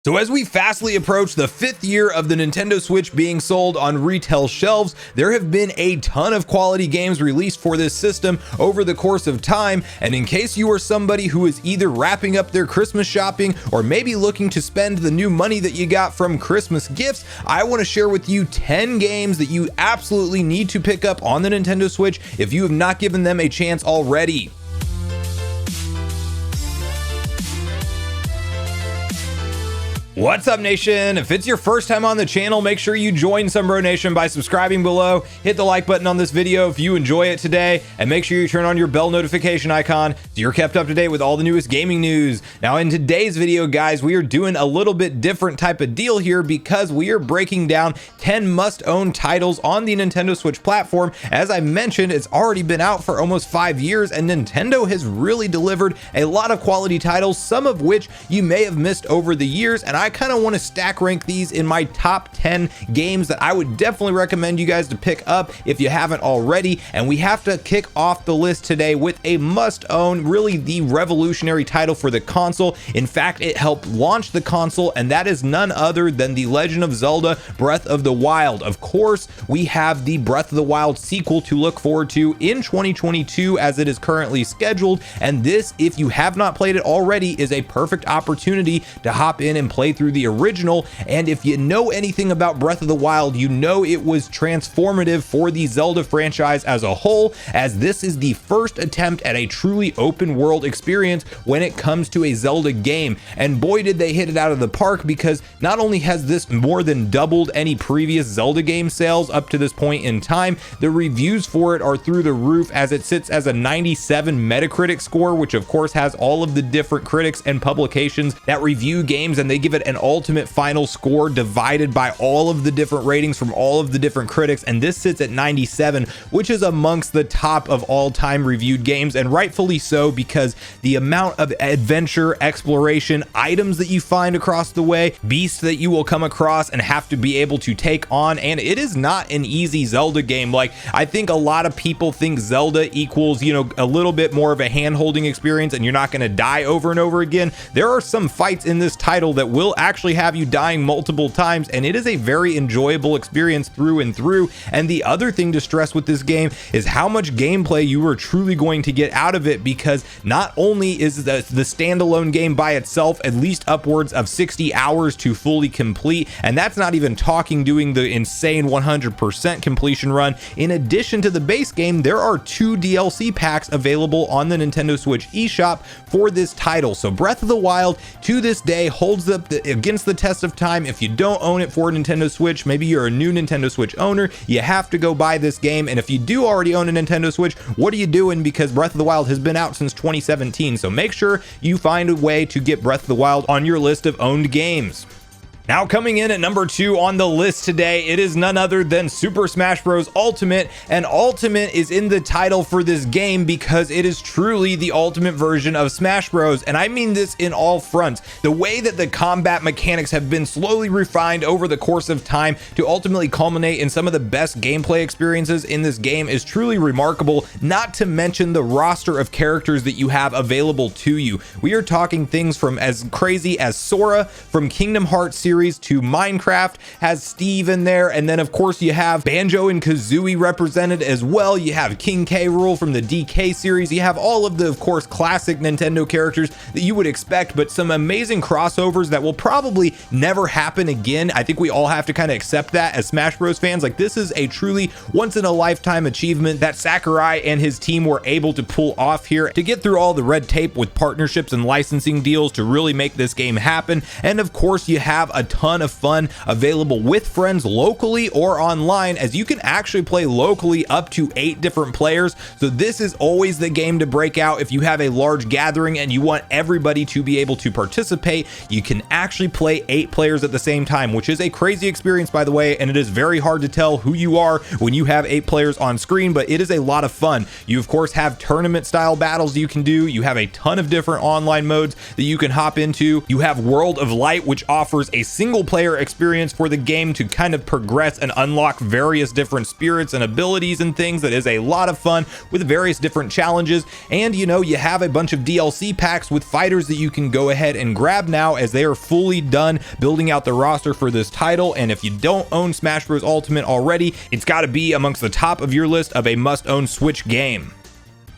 So as we fastly approach the 5th year of the Nintendo Switch being sold on retail shelves, there have been a ton of quality games released for this system over the course of time, and in case you are somebody who is either wrapping up their Christmas shopping or maybe looking to spend the new money that you got from Christmas gifts, I want to share with you 10 games that you absolutely need to pick up on the Nintendo Switch if you have not given them a chance already. What's up, Nation? If it's your first time on the channel, make sure you join Sunbro Nation by subscribing below, hit the like button on this video if you enjoy it today, and make sure you turn on your bell notification icon so you're kept up to date with all the newest gaming news. Now, in today's video, guys, we are doing a little bit different type of deal here because we are breaking down 10 must-own titles on the Nintendo Switch platform. As I mentioned, it's already been out for almost 5 years, and Nintendo has really delivered a lot of quality titles, some of which you may have missed over the years, and I kind of want to stack rank these in my top 10 games that I would definitely recommend you guys to pick up if you haven't already. And we have to kick off the list today with a must-own, really the revolutionary title for the console. In fact, it helped launch the console, and that is none other than The Legend of Zelda Breath of the Wild. Of course, we have the Breath of the Wild sequel to look forward to in 2022 as it is currently scheduled, and this, if you have not played it already, is a perfect opportunity to hop in and play through the original. And if you know anything about Breath of the Wild, you know it was transformative for the Zelda franchise as a whole, as this is the first attempt at a truly open world experience when it comes to a Zelda game. And boy, did they hit it out of the park, because not only has this more than doubled any previous Zelda game sales up to this point in time, the reviews for it are through the roof, as it sits as a 97 Metacritic score, which of course has all of the different critics and publications that review games, and they give it an ultimate final score divided by all of the different ratings from all of the different critics, and this sits at 97, which is amongst the top of all time reviewed games, and rightfully so, because the amount of adventure, exploration, items that you find across the way, beasts that you will come across and have to be able to take on, and it is not an easy Zelda game. Like, I think a lot of people think Zelda equals, you know, a little bit more of a hand-holding experience and you're not going to die over and over again. There are some fights in this title that will actually have you dying multiple times, and it is a very enjoyable experience through and through. And the other thing to stress with this game is how much gameplay you are truly going to get out of it, because not only is the standalone game by itself at least upwards of 60 hours to fully complete, and that's not even talking doing the insane 100% completion run. In addition to the base game, there are 2 DLC packs available on the Nintendo Switch eShop for this title. So Breath of the Wild to this day holds up against the test of time. If you don't own it for Nintendo Switch, maybe you're a new Nintendo Switch owner, you have to go buy this game. And if you do already own a Nintendo Switch, what are you doing? Because Breath of the Wild has been out since 2017. So make sure you find a way to get Breath of the Wild on your list of owned games. Now, coming in at number 2 on the list today, it is none other than Super Smash Bros. Ultimate, and Ultimate is in the title for this game because it is truly the ultimate version of Smash Bros. And I mean this in all fronts. The way that the combat mechanics have been slowly refined over the course of time to ultimately culminate in some of the best gameplay experiences in this game is truly remarkable, not to mention the roster of characters that you have available to you. We are talking things from as crazy as Sora from Kingdom Hearts series to Minecraft has Steve in there, and then of course you have Banjo and Kazooie represented as well. You have King K. Rool from the DK series. You have all of the, of course, classic Nintendo characters that you would expect, but some amazing crossovers that will probably never happen again. I think we all have to kind of accept that as Smash Bros fans. Like, this is a truly once in a lifetime achievement that Sakurai and his team were able to pull off here, to get through all the red tape with partnerships and licensing deals to really make this game happen. And of course, you have a ton of fun available with friends locally or online, as you can actually play locally up to 8 different players. So this is always the game to break out if you have a large gathering and you want everybody to be able to participate. You can actually play 8 players at the same time, which is a crazy experience, by the way, and it is very hard to tell who you are when you have 8 players on screen, but it is a lot of fun. You of course have tournament style battles you can do. You have a ton of different online modes that you can hop into. You have World of Light, which offers a single player experience for the game to kind of progress and unlock various different spirits and abilities and things. That is a lot of fun with various different challenges. And you know, you have a bunch of DLC packs with fighters that you can go ahead and grab now, as they are fully done building out the roster for this title. And if you don't own Smash Bros. Ultimate already, it's got to be amongst the top of your list of a must-own Switch game.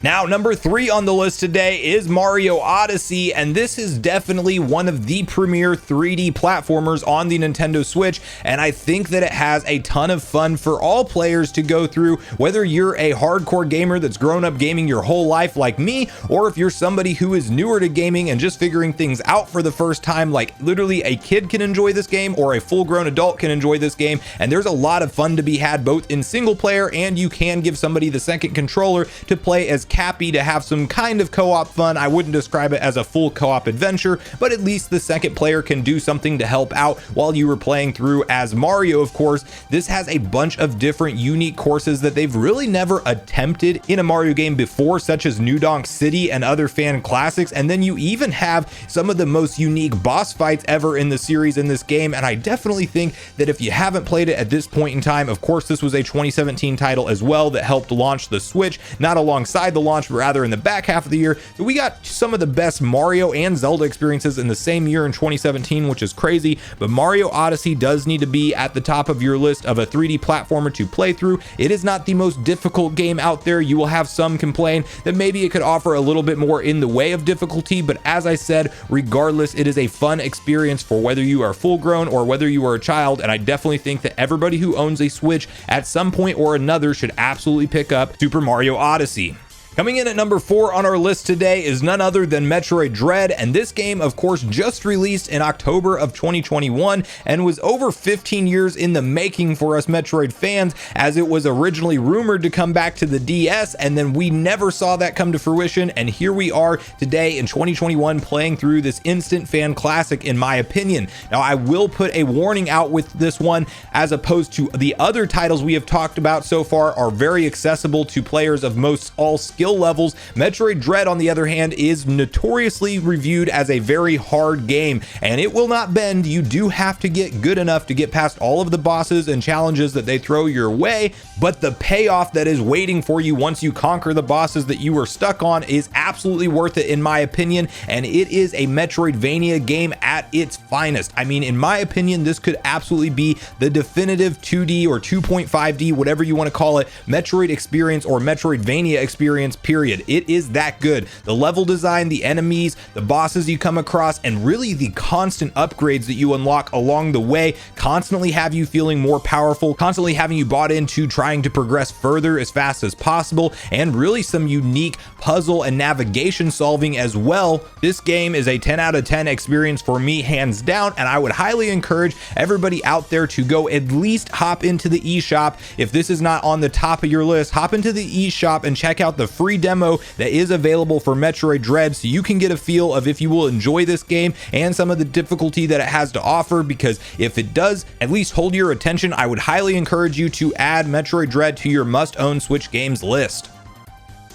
Now, number 3 on the list today is Mario Odyssey, and this is definitely one of the premier 3D platformers on the Nintendo Switch, and I think that it has a ton of fun for all players to go through, whether you're a hardcore gamer that's grown up gaming your whole life like me, or if you're somebody who is newer to gaming and just figuring things out for the first time. Like, literally a kid can enjoy this game, or a full-grown adult can enjoy this game, and there's a lot of fun to be had both in single player, and you can give somebody the second controller to play as Cappy to have some kind of co-op fun. I wouldn't describe it as a full co-op adventure, but at least the second player can do something to help out while you were playing through as Mario. Of course, this has a bunch of different unique courses that they've really never attempted in a Mario game before, such as New Donk City and other fan classics. And then you even have some of the most unique boss fights ever in the series in this game. And I definitely think that if you haven't played it at this point in time, of course, this was a 2017 title as well that helped launch the Switch, not alongside the launch, but rather in the back half of the year. So we got some of the best Mario and Zelda experiences in the same year in 2017, which is crazy. But Mario Odyssey does need to be at the top of your list of a 3D platformer to play through. It is not the most difficult game out there. You will have some complain that maybe it could offer a little bit more in the way of difficulty, but as I said, regardless, it is a fun experience for whether you are full grown or whether you are a child. And I definitely think that everybody who owns a Switch at some point or another should absolutely pick up Super Mario Odyssey. Coming in at number 4 on our list today is none other than Metroid Dread, and this game, of course, just released in October of 2021 and was over 15 years in the making for us Metroid fans, as it was originally rumored to come back to the DS, and then we never saw that come to fruition. And here we are today in 2021 playing through this instant fan classic, in my opinion. Now, I will put a warning out with this one, as opposed to the other titles we have talked about so far are very accessible to players of most all skill levels. Metroid Dread, on the other hand, is notoriously reviewed as a very hard game, and it will not bend. You do have to get good enough to get past all of the bosses and challenges that they throw your way, but the payoff that is waiting for you once you conquer the bosses that you were stuck on is absolutely worth it, in my opinion. And it is a Metroidvania game at its finest. I mean, in my opinion, this could absolutely be the definitive 2D or 2.5D, whatever you want to call it, Metroid experience or Metroidvania experience, period. It is that good. The level design, the enemies, the bosses you come across, and really the constant upgrades that you unlock along the way constantly have you feeling more powerful, constantly having you bought into trying to progress further as fast as possible, and really some unique puzzle and navigation solving as well. This game is a 10 out of 10 experience for me, hands down, and I would highly encourage everybody out there to go at least hop into the eShop. If this is not on the top of your list, hop into the eShop and check out the free demo that is available for Metroid Dread, so you can get a feel of if you will enjoy this game and some of the difficulty that it has to offer. Because if it does at least hold your attention, I would highly encourage you to add Metroid Dread to your must-own Switch games list.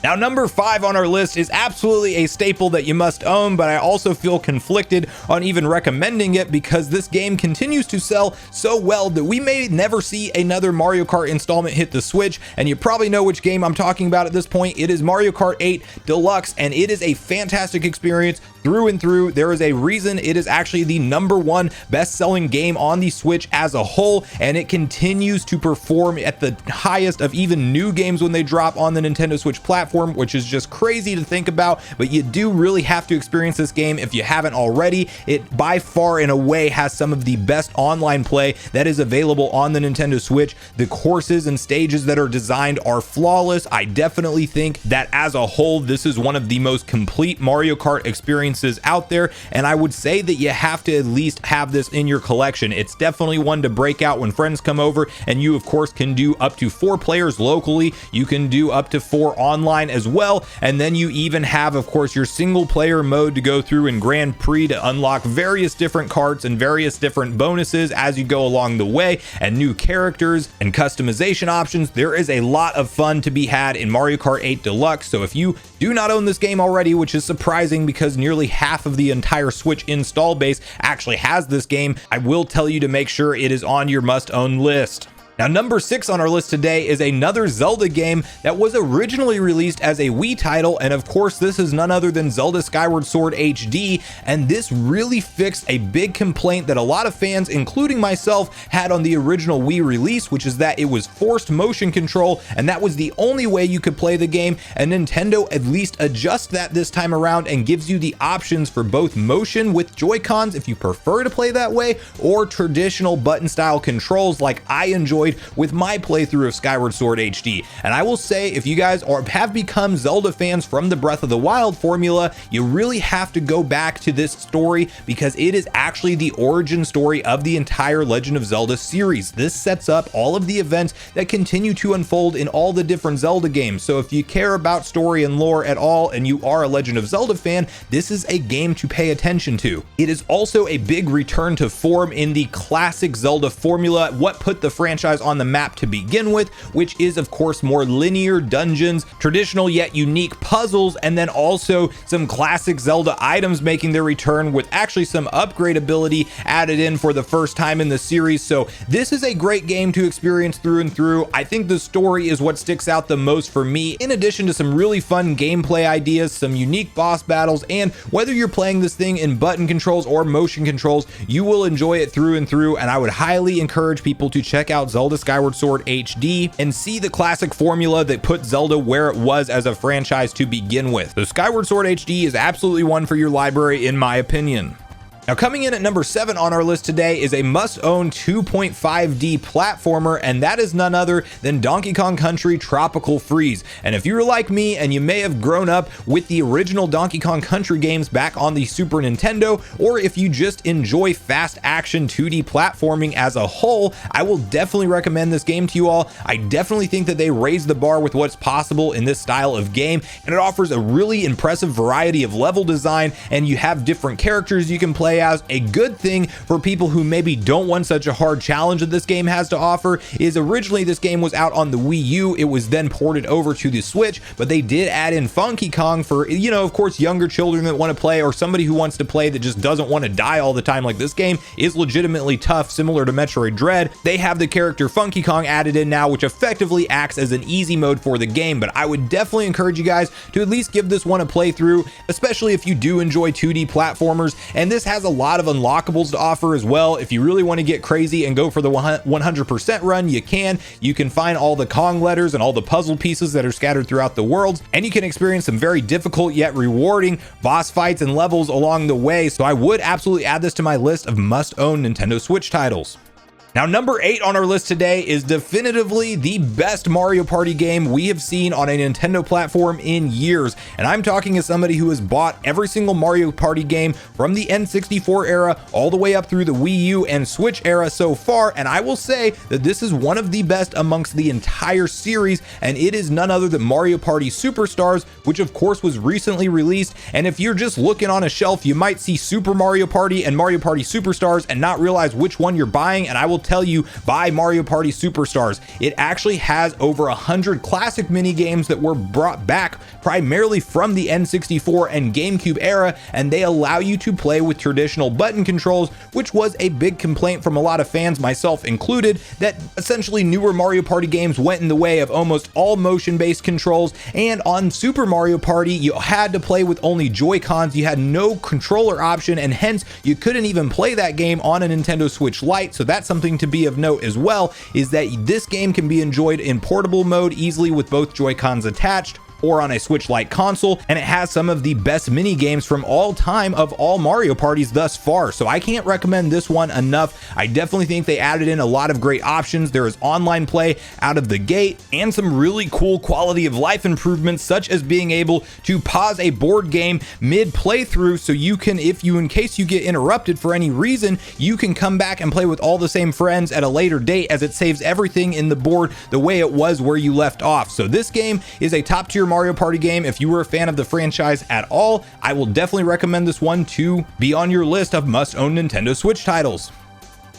Now, number 5 on our list is absolutely a staple that you must own, but I also feel conflicted on even recommending it, because this game continues to sell so well that we may never see another Mario Kart installment hit the Switch. And you probably know which game I'm talking about at this point. It is Mario Kart 8 Deluxe, and it is a fantastic experience through and through. There is a reason it is actually the #1 best-selling game on the Switch as a whole, and it continues to perform at the highest of even new games when they drop on the Nintendo Switch platform, which is just crazy to think about. But you do really have to experience this game if you haven't already. It by far and away has some of the best online play that is available on the Nintendo Switch. The courses and stages that are designed are flawless. I definitely think that as a whole, this is one of the most complete Mario Kart experiences out there, and I would say that you have to at least have this in your collection. It's definitely one to break out when friends come over, and you of course can do up to 4 players locally. You can do up to 4 online as well, and then you even have of course your single player mode to go through in Grand Prix to unlock various different karts and various different bonuses as you go along the way, and new characters and customization options. There is a lot of fun to be had in Mario Kart 8 Deluxe. So if you do not own this game already, which is surprising because nearly nearly half of the entire Switch install base actually has this game, I will tell you to make sure it is on your must-own list. Now, number 6 on our list today is another Zelda game that was originally released as a Wii title, and of course this is none other than Zelda Skyward Sword HD, and this really fixed a big complaint that a lot of fans, including myself, had on the original Wii release, which is that it was forced motion control, and that was the only way you could play the game, and Nintendo at least adjusts that this time around and gives you the options for both motion with Joy-Cons if you prefer to play that way, or traditional button style controls like I enjoy with my playthrough of Skyward Sword HD. And I will say, if you guys have become Zelda fans from the Breath of the Wild formula, you really have to go back to this story because it is actually the origin story of the entire Legend of Zelda series. This sets up all of the events that continue to unfold in all the different Zelda games. So if you care about story and lore at all and you are a Legend of Zelda fan, this is a game to pay attention to. It is also a big return to form in the classic Zelda formula, what put the franchise on the map to begin with, which is of course more linear dungeons, traditional yet unique puzzles, and then also some classic Zelda items making their return with actually some upgrade ability added in for the first time in the series. So this is a great game to experience through and through. I think the story is what sticks out the most for me, in addition to some really fun gameplay ideas, some unique boss battles, and whether you're playing this thing in button controls or motion controls, you will enjoy it through and through. And I would highly encourage people to check out Zelda Skyward Sword HD and see the classic formula that put Zelda where it was as a franchise to begin with. So Skyward Sword HD is absolutely one for your library in my opinion. Now, coming in at number 7 on our list today is a must-own 2.5D platformer, and that is none other than Donkey Kong Country Tropical Freeze. And if you're like me and you may have grown up with the original Donkey Kong Country games back on the Super Nintendo, or if you just enjoy fast action 2D platforming as a whole, I will definitely recommend this game to you all. I definitely think that they raised the bar with what's possible in this style of game, and it offers a really impressive variety of level design, and you have different characters you can play as. A good thing for people who maybe don't want such a hard challenge that this game has to offer is originally this game was out on the Wii U. It was then ported over to the Switch, but they did add in Funky Kong for, you know, of course, younger children that want to play, or somebody who wants to play that just doesn't want to die all the time. Like, this game is legitimately tough, similar to Metroid Dread. They have the character Funky Kong added in now, which effectively acts as an easy mode for the game. But I would definitely encourage you guys to at least give this one a playthrough, especially if you do enjoy 2D platformers. And this has a lot of unlockables to offer as well. If you really want to get crazy and go for the 100% run, you can. You can find all the Kong letters and all the puzzle pieces that are scattered throughout the worlds, and you can experience some very difficult yet rewarding boss fights and levels along the way. So I would absolutely add this to my list of must-own Nintendo Switch titles. Now, number 8 on our list today is definitively the best Mario Party game we have seen on a Nintendo platform in years. And I'm talking as somebody who has bought every single Mario Party game from the N64 era all the way up through the Wii U and Switch era so far. And I will say that this is one of the best amongst the entire series, and it is none other than Mario Party Superstars, which of course was recently released. And if you're just looking on a shelf, you might see Super Mario Party and Mario Party Superstars and not realize which one you're buying. And I will tell you, buy Mario Party Superstars. It actually has over 100 classic mini games that were brought back primarily from the N64 and GameCube era, and they allow you to play with traditional button controls, which was a big complaint from a lot of fans, myself included, that essentially newer Mario Party games went in the way of almost all motion-based controls. And on Super Mario Party, you had to play with only Joy-Cons. You had no controller option, and hence you couldn't even play that game on a Nintendo Switch Lite. So that's something to be of note as well, is that this game can be enjoyed in portable mode easily with both Joy-Cons attached, or on a Switch Lite console, and it has some of the best mini games from all time of all Mario parties thus far. So I can't recommend this one enough. I definitely think they added in a lot of great options. There is online play out of the gate and some really cool quality of life improvements, such as being able to pause a board game mid playthrough, so you can, in case you get interrupted for any reason, you can come back and play with all the same friends at a later date, as it saves everything in the board the way it was where you left off. So this game is a top tier Mario Party game. If you were a fan of the franchise at all, I will definitely recommend this one to be on your list of must-own Nintendo Switch titles.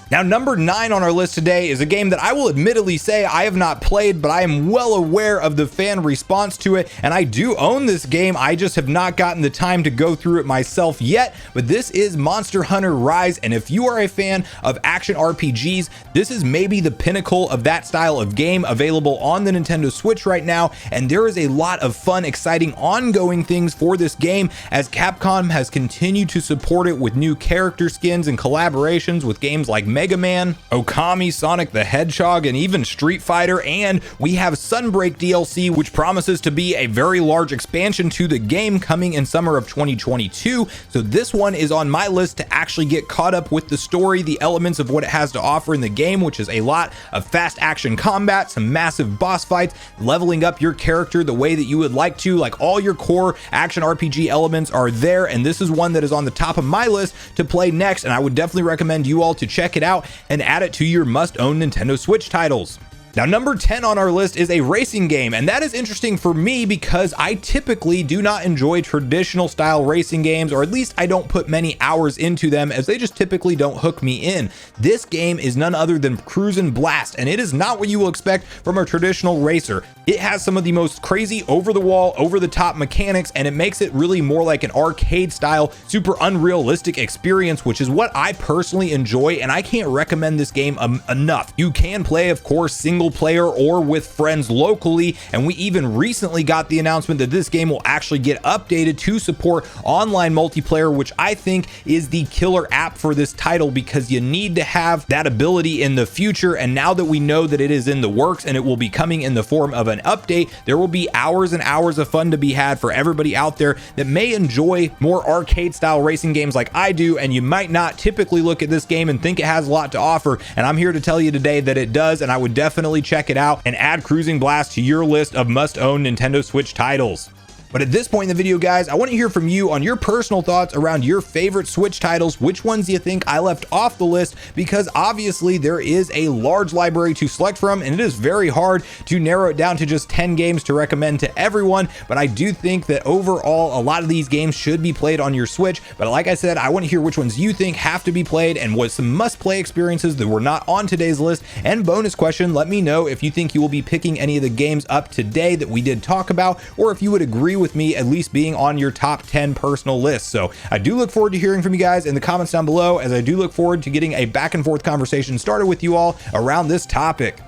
Now, number 9 on our list today is a game that I will admittedly say I have not played, but I am well aware of the fan response to it, and I do own this game. I just have not gotten the time to go through it myself yet, but this is Monster Hunter Rise, and if you are a fan of action RPGs, this is maybe the pinnacle of that style of game available on the Nintendo Switch right now, and there is a lot of fun, exciting, ongoing things for this game as Capcom has continued to support it with new character skins and collaborations with games like Mega Man, Okami, Sonic the Hedgehog, and even Street Fighter, and we have Sunbreak DLC, which promises to be a very large expansion to the game coming in summer of 2022. So this one is on my list to actually get caught up with the story, the elements of what it has to offer in the game, which is a lot of fast action combat, some massive boss fights, leveling up your character the way that you would like to, like all your core action RPG elements are there, and this is one that is on the top of my list to play next, and I would definitely recommend you all to check it out and add it to your must-own Nintendo Switch titles. Now, number 10 on our list is a racing game, and that is interesting for me because I typically do not enjoy traditional style racing games, or at least I don't put many hours into them as they just typically don't hook me in. This game is none other than Crus'n Blast, and it is not what you will expect from a traditional racer. It has some of the most crazy over-the-wall, over-the-top mechanics, and it makes it really more like an arcade style, super unrealistic experience, which is what I personally enjoy, and I can't recommend this game enough. You can play, of course, single player or with friends locally, and we even recently got the announcement that this game will actually get updated to support online multiplayer, which I think is the killer app for this title because you need to have that ability in the future. And now that we know that it is in the works and it will be coming in the form of an update, there will be hours and hours of fun to be had for everybody out there that may enjoy more arcade style racing games like I do, and you might not typically look at this game and think it has a lot to offer, and I'm here to tell you today that it does, and I would definitely check it out and add Crus'n Blast to your list of must-own Nintendo Switch titles. But at this point in the video, guys, I want to hear from you on your personal thoughts around your favorite Switch titles. Which ones do you think I left off the list? Because obviously there is a large library to select from, and it is very hard to narrow it down to just 10 games to recommend to everyone. But I do think that overall, a lot of these games should be played on your Switch. But like I said, I want to hear which ones you think have to be played and what some must-play experiences that were not on today's list. And bonus question, let me know if you think you will be picking any of the games up today that we did talk about, or if you would agree with me at least being on your top 10 personal list. So I do look forward to hearing from you guys in the comments down below, as I do look forward to getting a back and forth conversation started with you all around this topic.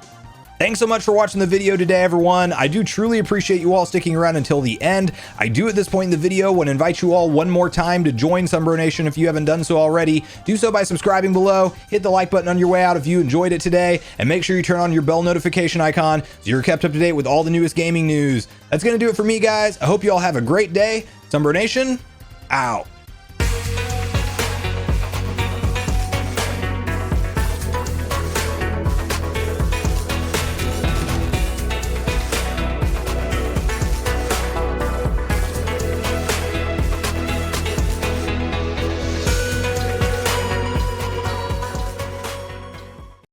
Thanks so much for watching the video today, everyone. I do truly appreciate you all sticking around until the end. I do at this point in the video want to invite you all one more time to join Sunbro Nation if you haven't done so already. Do so by subscribing below, hit the like button on your way out if you enjoyed it today, and make sure you turn on your bell notification icon so you're kept up to date with all the newest gaming news. That's going to do it for me, guys. I hope you all have a great day. Sunbro Nation, out.